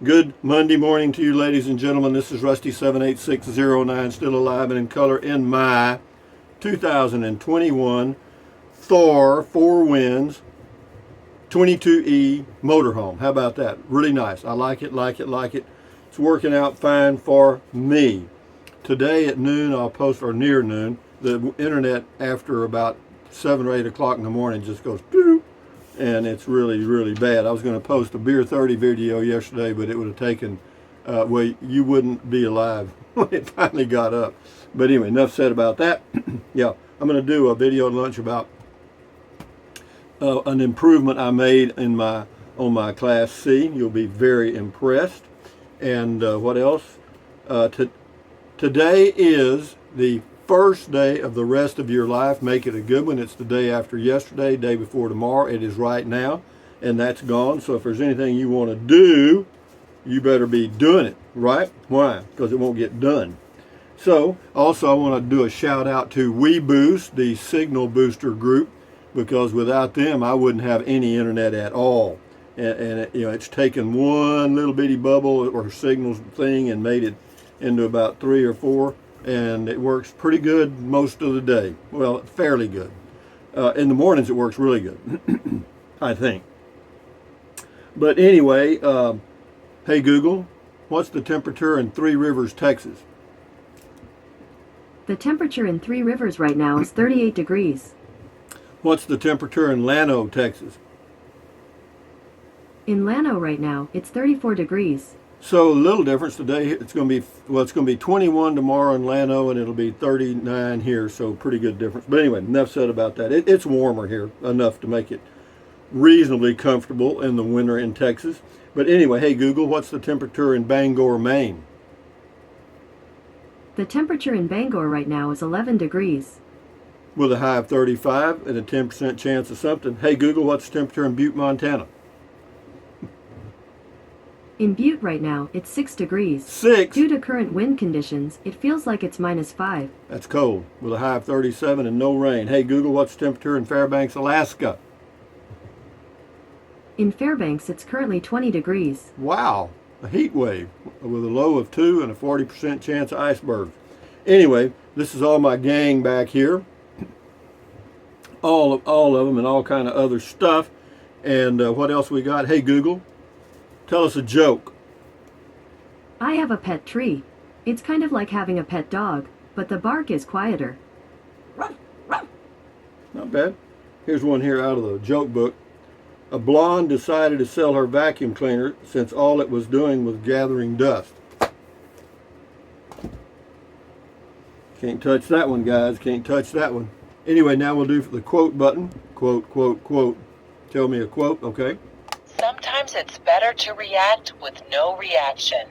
Good Monday morning to you, ladies and gentlemen. This is Rusty78609, still alive and in color in my 2021 Thor 4 Winds 22E motorhome. How about that? Really nice. I like it, like it, like it. It's working out fine for me. Today at noon, I'll post, or near noon, the internet after about 7 or 8 o'clock in the morning just goes boop, and it's really, really bad. I was going to post a Beer 30 video yesterday, but it would have taken, well, you wouldn't be alive when it finally got up. But anyway, enough said about that. Yeah, I'm going to do a video at lunch about an improvement I made in on my Class C. You'll be very impressed. And what else? Today is the first day of the rest of your life. Make it a good one. It's the day after yesterday, day before tomorrow. It is right now, and that's gone. So if there's anything you want to do, you better be doing it, right? Why? Because it won't get done. So also I want to do a shout out to WeBoost, the signal booster group, because without them I wouldn't have any internet at all. And it, it's taken one little bitty bubble or signals thing and made it into about 3 or 4. And it works pretty good most of the day. Well, fairly good. In the mornings it works really good, I think. But anyway, hey Google, what's the temperature in Three Rivers, Texas? The temperature in Three Rivers right now is 38 degrees. What's the temperature in Llano, Texas? In Llano right now, it's 34 degrees. So a little difference today. It's going to be, well, it's going to be 21 tomorrow in Llano, and it'll be 39 here. So pretty good difference. But anyway, enough said about that. It's warmer here, enough to make it reasonably comfortable in the winter in Texas. But anyway, hey Google, what's the temperature in Bangor, Maine? The temperature in Bangor right now is 11 degrees. With a high of 35 and a 10% chance of something. Hey Google, what's the temperature in Butte, Montana? In Butte right now, it's 6 degrees. 6? Due to current wind conditions, it feels like it's -5. That's cold, with a high of 37 and no rain. Hey Google, what's the temperature in Fairbanks, Alaska? In Fairbanks, it's currently 20 degrees. Wow, a heat wave with a low of 2 and a 40% chance of icebergs. Anyway, this is all my gang back here. All of them and all kind of other stuff. And what else we got? Hey Google, tell us a joke. I have a pet tree. It's kind of like having a pet dog, but the bark is quieter. Not bad. Here's one here out of the joke book. A blonde decided to sell her vacuum cleaner since all it was doing was gathering dust. Can't touch that one, guys. Can't touch that one. Anyway, now we'll do the quote button. Quote, quote, quote. Tell me a quote, okay? Sometimes it's better to react with no reaction.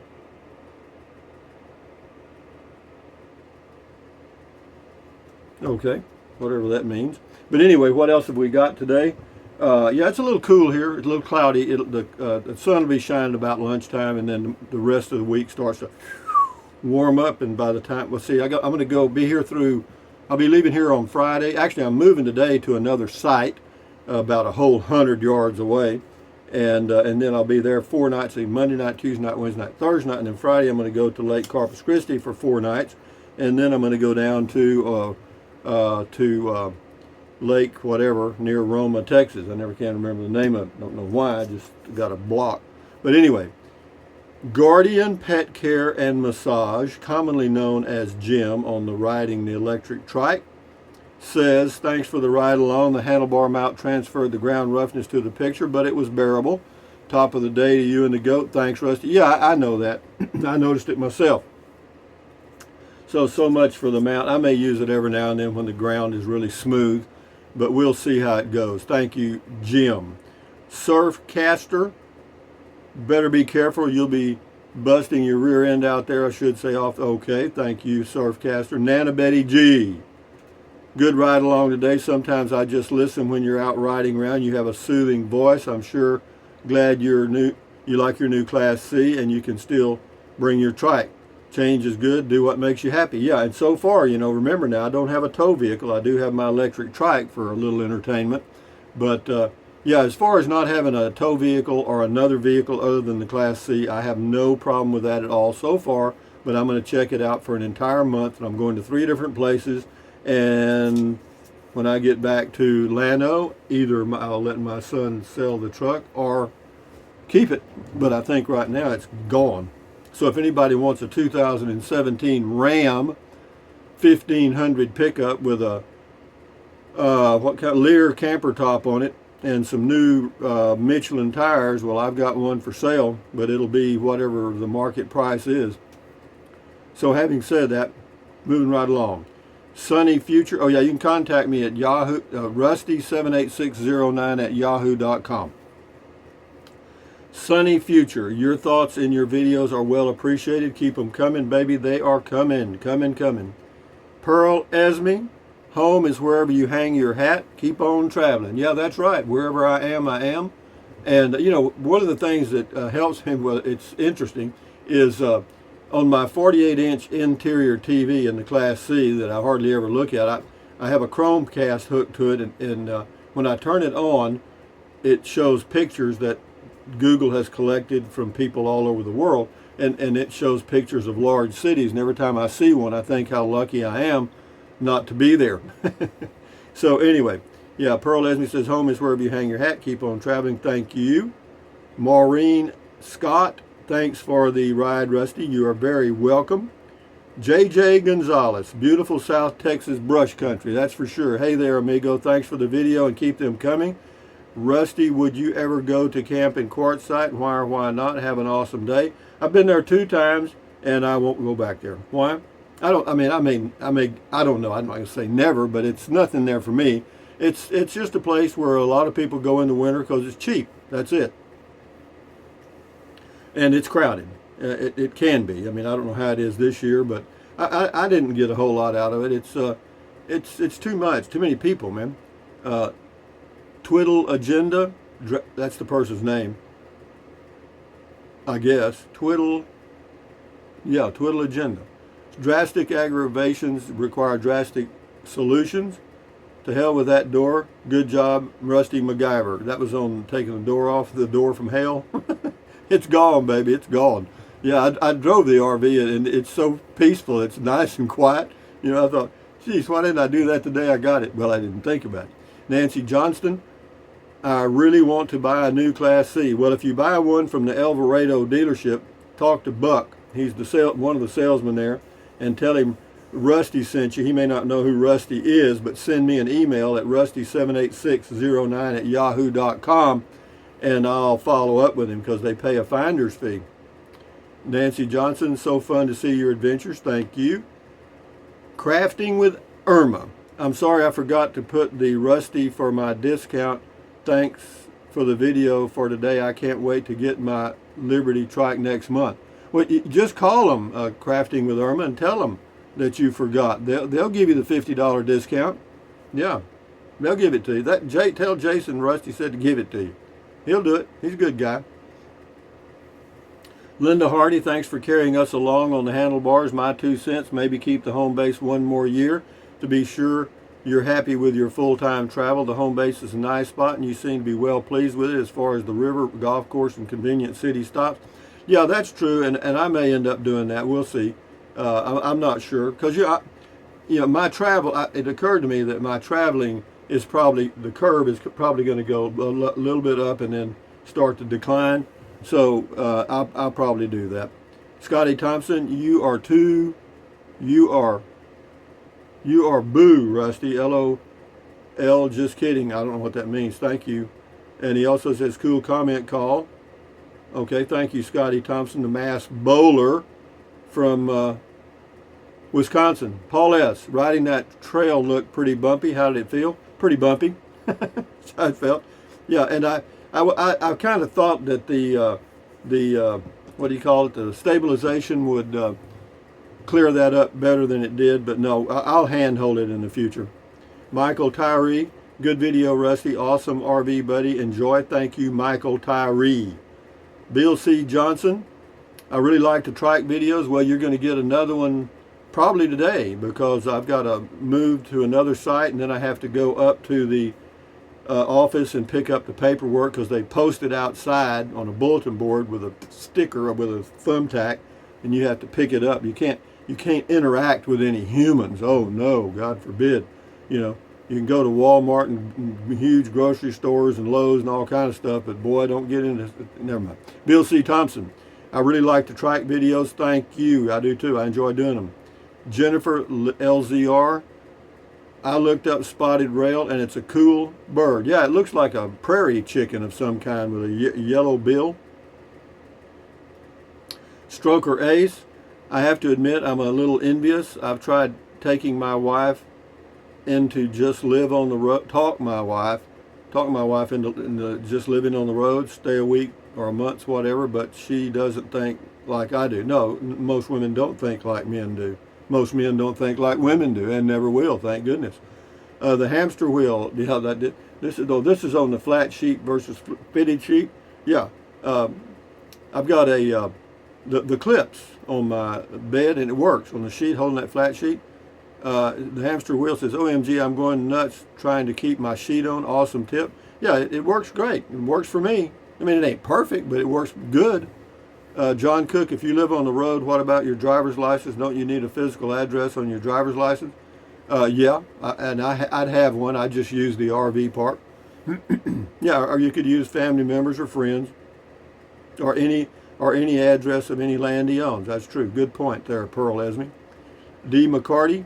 Okay, whatever that means. But anyway, what else have we got today? Yeah, it's a little cool here. It's a little cloudy. The sun will be shining about lunchtime, and then the rest of the week starts to warm up. And by the time, well, see, I'm going to go be here through. I'll be leaving here on Friday. Actually, I'm moving today to another site, about a whole 100 yards away, and then I'll be there 4 nights: Monday night, Tuesday night, Wednesday night, Thursday night, and then Friday I'm going to go to Lake Corpus Christi for 4 nights, and then I'm going to go down to Lake whatever near Roma, Texas. I never can remember the name of it. Don't know why. I just got a block. But anyway, Guardian Pet Care and Massage, commonly known as Jim on the Riding the Electric Trike, says, thanks for the ride along. The handlebar mount transferred the ground roughness to the picture, but it was bearable. Top of the day to you and the goat. Thanks, Rusty. Yeah, I know that. I noticed it myself. So much for the mount. I may use it every now and then when the ground is really smooth, but we'll see how it goes. Thank you, Jim. Surfcaster, better be careful. You'll be busting your rear end out there, I should say, off. Okay, thank you, Surfcaster. Nana Betty G, good ride along today. Sometimes I just listen when you're out riding around. You have a soothing voice. I'm sure glad you like your new Class C, and you can still bring your trike. Change is good. Do what makes you happy. Yeah, and so far, remember now, I don't have a tow vehicle. I do have my electric trike for a little entertainment. But Yeah, as far as not having a tow vehicle or another vehicle other than the Class C, I have no problem with that at all so far, but I'm going to check it out for an entire month, and I'm going to 3 different places, and when I get back to Llano, either I'll let my son sell the truck or keep it, but I think right now it's gone. So if anybody wants a 2017 Ram 1500 pickup with a what kind of Lear camper top on it and some new Michelin tires, well, I've got one for sale, but it'll be whatever the market price is. So having said that, moving right along. Sunny Future, oh yeah, you can contact me at Yahoo, rusty78609 @yahoo.com. Sunny Future, your thoughts in your videos are well appreciated. Keep them coming, baby. They are coming. Pearl Esme, home is wherever you hang your hat. Keep on traveling. Yeah, that's right. Wherever I am, I am. And, you know, one of the things that helps me, well, it's interesting, is on my 48-inch interior TV in the Class C that I hardly ever look at, I have a Chromecast hooked to it, and when I turn it on, it shows pictures that Google has collected from people all over the world, and it shows pictures of large cities, and every time I see one, I think how lucky I am not to be there. So anyway, yeah, Pearl Esme says, home is wherever you hang your hat. Keep on traveling. Thank you. Maureen Scott, thanks for the ride, Rusty. You are very welcome. JJ Gonzalez, beautiful South Texas brush country, that's for sure. Hey there, amigo. Thanks for the video and keep them coming. Rusty, would you ever go to camp in Quartzsite? Why or why not? Have an awesome day. I've been there 2 times and I won't go back there. Why? I don't know. I'm not going to say never, but it's nothing there for me. It's just a place where a lot of people go in the winter because it's cheap. That's it. And it's crowded. It can be. I mean, I don't know how it is this year, but I didn't get a whole lot out of it. It's too much. Too many people, man. Twiddle Agenda, that's the person's name, I guess. Twiddle Agenda. Drastic aggravations require drastic solutions. To hell with that door. Good job, Rusty MacGyver. That was on taking the door off, the door from hell. It's gone, baby. It's gone. Yeah, I drove the RV, and it's so peaceful. It's nice and quiet. You know, I thought, geez, why didn't I do that the day I got it? Well, I didn't think about it. Nancy Johnston, I really want to buy a new Class C. Well, if you buy one from the Alvarado dealership, talk to Buck. He's one of the salesmen there, and tell him Rusty sent you. He may not know who Rusty is, but send me an email at rusty78609 @yahoo.com, and I'll follow up with him because they pay a finder's fee. Nancy Johnson, so fun to see your adventures. Thank you. Crafting with Irma. I'm sorry I forgot to put the Rusty for my discount. Thanks for the video for today. I can't wait to get my Liberty trike next month. Well, you just call them Crafting with Irma and tell them that you forgot. They'll give you the $50 discount. Yeah, they'll give it to you. Tell Jason Rusty said to give it to you. He'll do it. He's a good guy. Linda Hardy, thanks for carrying us along on the handlebars. My 2 cents, maybe keep the home base 1 more year to be sure you're happy with your full-time travel. The home base is a nice spot, and you seem to be well pleased with it as far as the river, golf course, and convenient city stops. Yeah, that's true, and I may end up doing that. We'll see. I'm not sure because my travel. It occurred to me that my traveling is probably the curve is probably going to go a little bit up and then start to decline. So I'll probably do that. Scotty Thompson, you are boo, Rusty. LOL, just kidding. I don't know what that means. Thank you. And he also says, cool comment call. Okay, thank you, Scotty Thompson, the mass bowler from Wisconsin. Paul S., riding that trail looked pretty bumpy. How did it feel? Pretty bumpy. That's how it felt. Yeah, and I kind of thought that the what do you call it? The stabilization would clear that up better than it did, but no, I'll handhold it in the future. Michael Tyree, good video, Rusty. Awesome RV, buddy. Enjoy. Thank you, Michael Tyree. Bill C. Johnson, I really like the trike videos. Well, you're going to get another one probably today because I've got to move to another site, and then I have to go up to the office and pick up the paperwork because they post it outside on a bulletin board with a sticker or with a thumbtack, and you have to pick it up. You can't interact with any humans. Oh no, God forbid. You know, you can go to Walmart and huge grocery stores and Lowe's and all kind of stuff, but boy, don't get into. Never mind. Bill C. Thompson, I really like the trike videos. Thank you. I do too. I enjoy doing them. Jennifer LZR, I looked up spotted rail and it's a cool bird. Yeah, it looks like a prairie chicken of some kind with a yellow bill. Stroker Ace, I have to admit I'm a little envious. I've tried taking my wife into just live on the road, talk my wife into just living on the road, stay a week or a month, whatever, but she doesn't think like I do. No, most women don't think like men do. Most men don't think like women do, and never will, thank goodness. The hamster wheel, yeah, this is on the flat sheet versus fitted sheet. Yeah, I've got the clips on my bed, and it works on the sheet, holding that flat sheet. The hamster wheel says, OMG, I'm going nuts trying to keep my sheet on. Awesome tip. Yeah, it works great. It works for me. I mean, it ain't perfect, but it works good. John Cook, if you live on the road, what about your driver's license? Don't you need a physical address on your driver's license? Yeah, I'd have one. I just use the RV park. Yeah, or you could use family members or friends, or any address of any land he owns. That's true. Good point there, Pearl Esme. D. McCarty,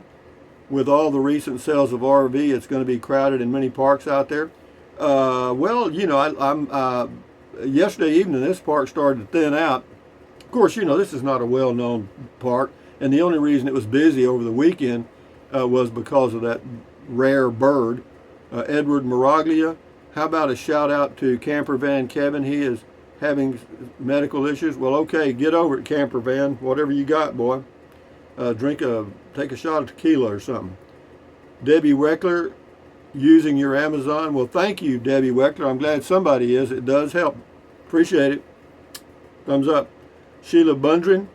with all the recent sales of RV, it's going to be crowded in many parks out there. Well, you know, I'm yesterday evening this park started to thin out. Of course, you know, this is not a well-known park, and the only reason it was busy over the weekend was because of that rare bird. Edward Miraglia, how about a shout out to Camper Van Kevin? He is having medical issues. Well, okay, get over it, Camper Van. Whatever you got, boy. Take a shot of tequila or something. Debbie Weckler, using your Amazon. Well, thank you, Debbie Weckler. I'm glad somebody is. It does help. Appreciate it. Thumbs up. Sheila Bundren,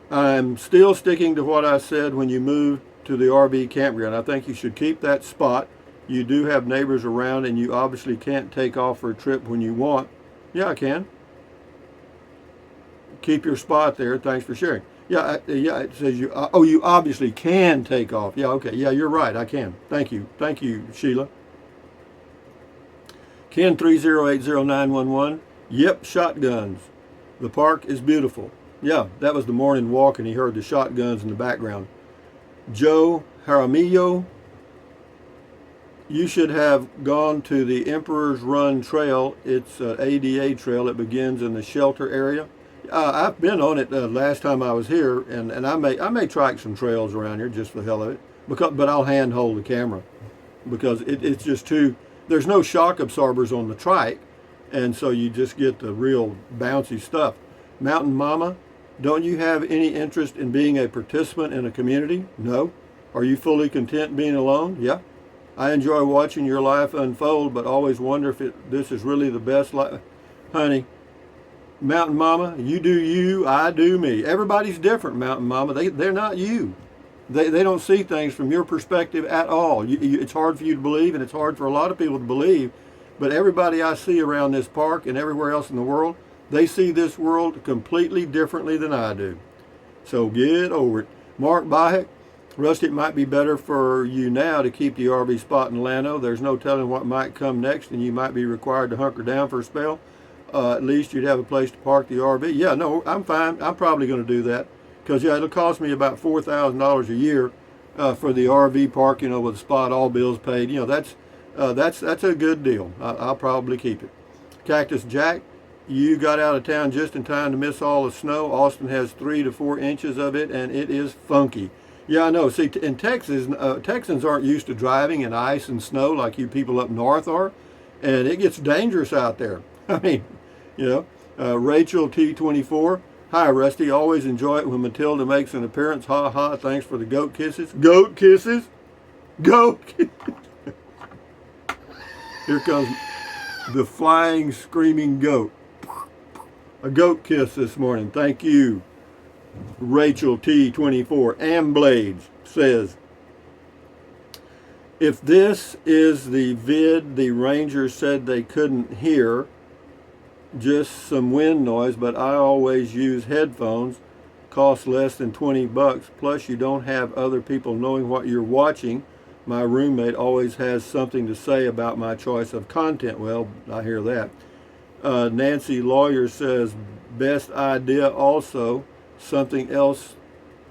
I'm still sticking to what I said when you moved to the RV campground. I think you should keep that spot. You do have neighbors around, and you obviously can't take off for a trip when you want. Yeah, I can. Keep your spot there. Thanks for sharing. Yeah, it says you. You obviously can take off. Yeah, okay. Yeah, you're right. I can. Thank you, Sheila. Ken 3080911. Yep, shotguns. The park is beautiful. Yeah, that was the morning walk, and he heard the shotguns in the background. Joe Jaramillo, you should have gone to the Emperor's Run Trail. It's an ADA trail. It begins in the shelter area. I've been on it last time I was here, and I may trike some trails around here just for the hell of it. But I'll handhold the camera because it's just too. There's no shock absorbers on the trike, and so you just get the real bouncy stuff. Mountain Mama, don't you have any interest in being a participant in a community? No. Are you fully content being alone? Yeah. I enjoy watching your life unfold, but always wonder if this is really the best life. Honey, Mountain Mama, you do you, I do me. Everybody's different, Mountain Mama. They're not you. They don't see things from your perspective at all. It's hard for you to believe, and it's hard for a lot of people to believe, but everybody I see around this park and everywhere else in the world, they see this world completely differently than I do. So get over it. Mark Bahek, Rusty, it might be better for you now to keep the RV spot in Llano. There's no telling what might come next, and you might be required to hunker down for a spell. At least you'd have a place to park the RV. Yeah, no, I'm fine. I'm probably going to do that because, yeah, it'll cost me about $4,000 a year for the RV park, with a spot, all bills paid. That's a good deal. I'll probably keep it. Cactus Jack, you got out of town just in time to miss all the snow. Austin has 3 to 4 inches of it, and it is funky. Yeah, I know. See, in Texas, Texans aren't used to driving in ice and snow like you people up north are, and it gets dangerous out there. I mean, Rachel T24. Hi, Rusty. Always enjoy it when Matilda makes an appearance. Ha ha. Thanks for the goat kisses. Goat kisses. Goat kisses. Here comes the flying, screaming goat. A goat kiss this morning. Thank you. Rachel T24. Amblades says, If this is the vid the Rangers said they couldn't hear, just some wind noise, but I always use headphones, cost less than 20 bucks, plus you don't have other people knowing what you're watching. My roommate always has something to say about my choice of content. Well, I hear that. Nancy Lawyer says, best idea also, something else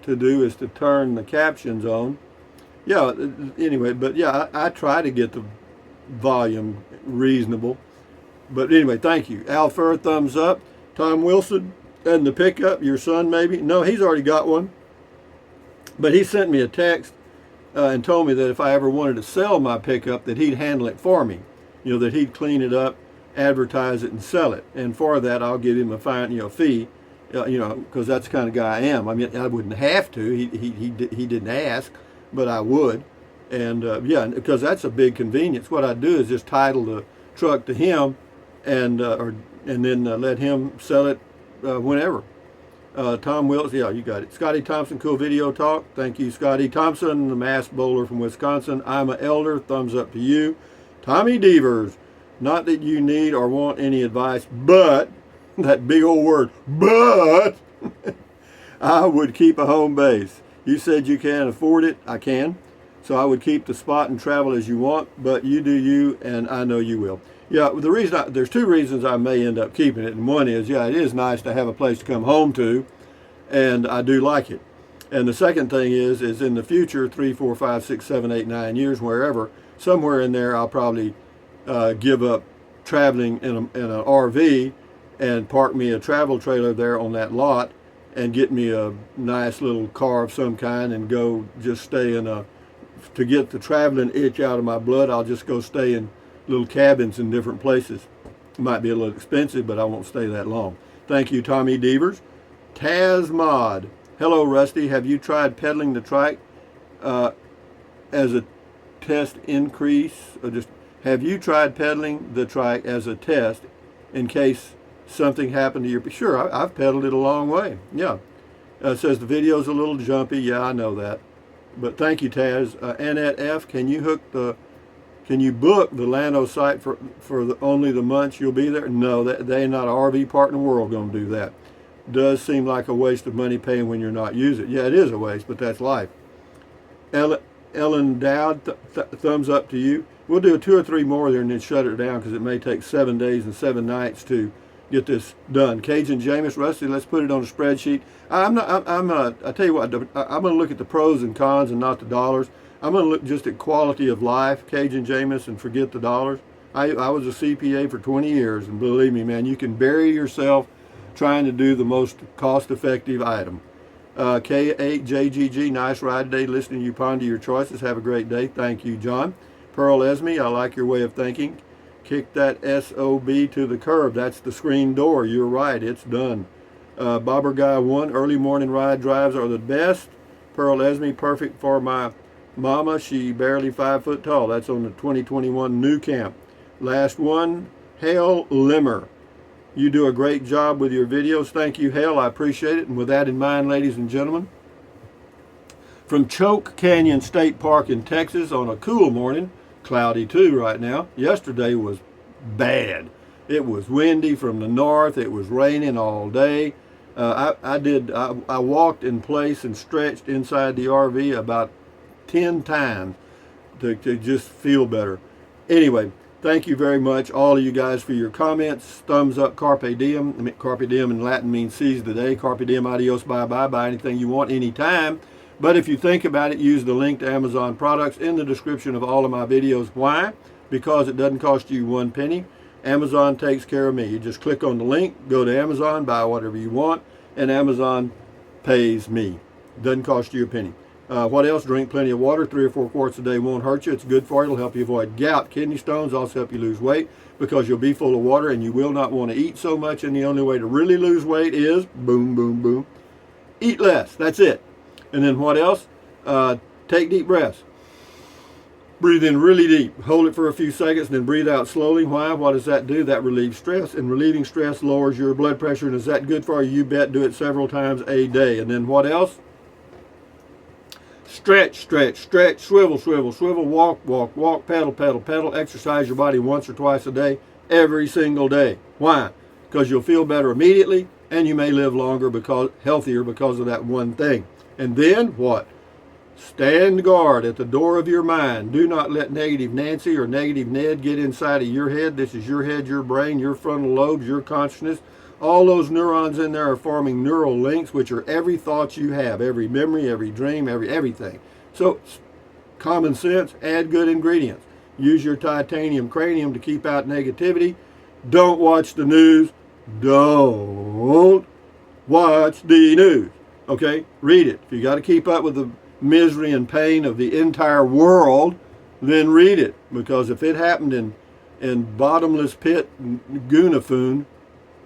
to do is to turn the captions on. Yeah, anyway, but yeah, I try to get the volume reasonable. But anyway, thank you. Al Fur, thumbs up. Tom Wilson, and the pickup, your son maybe? No, he's already got one. But he sent me a text and told me that if I ever wanted to sell my pickup, that he'd handle it for me. You know, that he'd clean it up, advertise it, and sell it. And for that, I'll give him a fine, fee. Because that's the kind of guy I am. I mean, I wouldn't have to. He didn't ask, but I would. And yeah, because that's a big convenience. What I do is just title the truck to him, and then let him sell it whenever. Tom Wills, yeah, you got it. Scotty Thompson, cool video talk. Thank you, Scotty Thompson, the mass bowler from Wisconsin. I'm an elder. Thumbs up to you. Tommy Devers, not that you need or want any advice, but that big old word, but I would keep a home base. You said you can't afford it. I can. So I would keep the spot and travel as you want, but you do you, and I know you will. Yeah, there's two reasons I may end up keeping it, and one is, yeah, it is nice to have a place to come home to, and I do like it. And the second thing is in the future, 3, 4, 5, 6, 7, 8, 9 years, wherever, somewhere in there, I'll probably give up traveling in an RV and park me a travel trailer there on that lot and get me a nice little car of some kind and go just stay to get the traveling itch out of my blood, I'll just go stay in little cabins in different places. It might be a little expensive, but I won't stay that long. Thank you, Tommy Devers. Taz Mod. Hello, Rusty. Have you tried pedaling the trike as a test increase? Have you tried pedaling the trike as a test in case something happened to your... Sure, I've pedaled it a long way. Yeah. It says the video's a little jumpy. Yeah, I know that. But thank you, Taz. Annette F., can you book the Lano site for only the months you'll be there? No, they ain't not an RV park in the world going to do that. Does seem like a waste of money paying when you're not using it. Yeah, it is a waste, but that's life. Ellen Dowd, thumbs up to you. We'll do 2 or 3 more there and then shut it down because it may take 7 days and 7 nights to get this done. Cajun Jameis, Rusty, let's put it on a spreadsheet. I tell you what, I'm going to look at the pros and cons and not the dollars. I'm going to look just at quality of life, Cajun Jameis, and forget the dollars. I was a CPA for 20 years, and believe me, man, you can bury yourself trying to do the most cost-effective item. K8JGG, nice ride today. Listening to you ponder your choices. Have a great day. Thank you, John. Pearl Esme, I like your way of thinking. Kick that SOB to the curb. That's the screen door. You're right. It's done. Bobber Guy 1, early morning ride drives are the best. Pearl Esme, perfect for my mama. She barely 5 foot tall. That's on the 2021 New Camp. Last one, Hale Limmer. You do a great job with your videos. Thank you, Hale. I appreciate it. And with that in mind, ladies and gentlemen, from Choke Canyon State Park in Texas on a cool morning, cloudy too right now. Yesterday was bad. It was windy from the north. It was raining all day. I walked in place and stretched inside the RV about 10 times to just feel better. Anyway, thank you very much, all of you guys, for your comments. Thumbs up, carpe diem. Carpe diem in Latin means seize the day. Carpe diem, adios, bye-bye. Buy anything you want, anytime. But if you think about it, use the link to Amazon products in the description of all of my videos. Why? Because it doesn't cost you 1 penny. Amazon takes care of me. You just click on the link, go to Amazon, buy whatever you want, and Amazon pays me. Doesn't cost you a penny. What else? Drink plenty of water. 3 or 4 quarts a day won't hurt you. It's good for you. It'll help you avoid gout, kidney stones, also help you lose weight because you'll be full of water and you will not want to eat so much. And the only way to really lose weight is, boom, boom, boom, eat less. That's it. And then what else? Take deep breaths. Breathe in really deep. Hold it for a few seconds, then breathe out slowly. Why? What does that do? That relieves stress, and relieving stress lowers your blood pressure. And is that good for you? You bet. Do it several times a day. And then what else? Stretch, stretch, stretch, swivel, swivel, swivel, walk, walk, walk, pedal, pedal, pedal. Exercise your body once or twice a day, every single day. Why? Because you'll feel better immediately, and you may live longer, healthier because of that one thing. And then what? Stand guard at the door of your mind. Do not let negative Nancy or negative Ned get inside of your head. This is your head, your brain, your frontal lobes, your consciousness. All those neurons in there are forming neural links, which are every thought you have, every memory, every dream, everything. So, common sense, add good ingredients. Use your titanium cranium to keep out negativity. Don't watch the news. Don't watch the news. Okay? Read it. If you got to keep up with the misery and pain of the entire world, then read it. Because if it happened in bottomless pit Gunafun,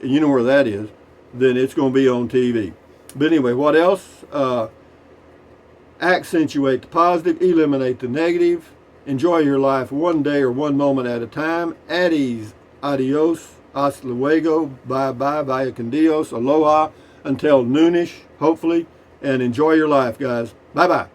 you know where that is, then it's going to be on TV. But anyway, what else? Accentuate the positive, eliminate the negative, enjoy your life one day or one moment at a time. At ease, adios, hasta luego, bye-bye, vaya con Dios, aloha, until noonish, hopefully, and enjoy your life, guys. Bye-bye.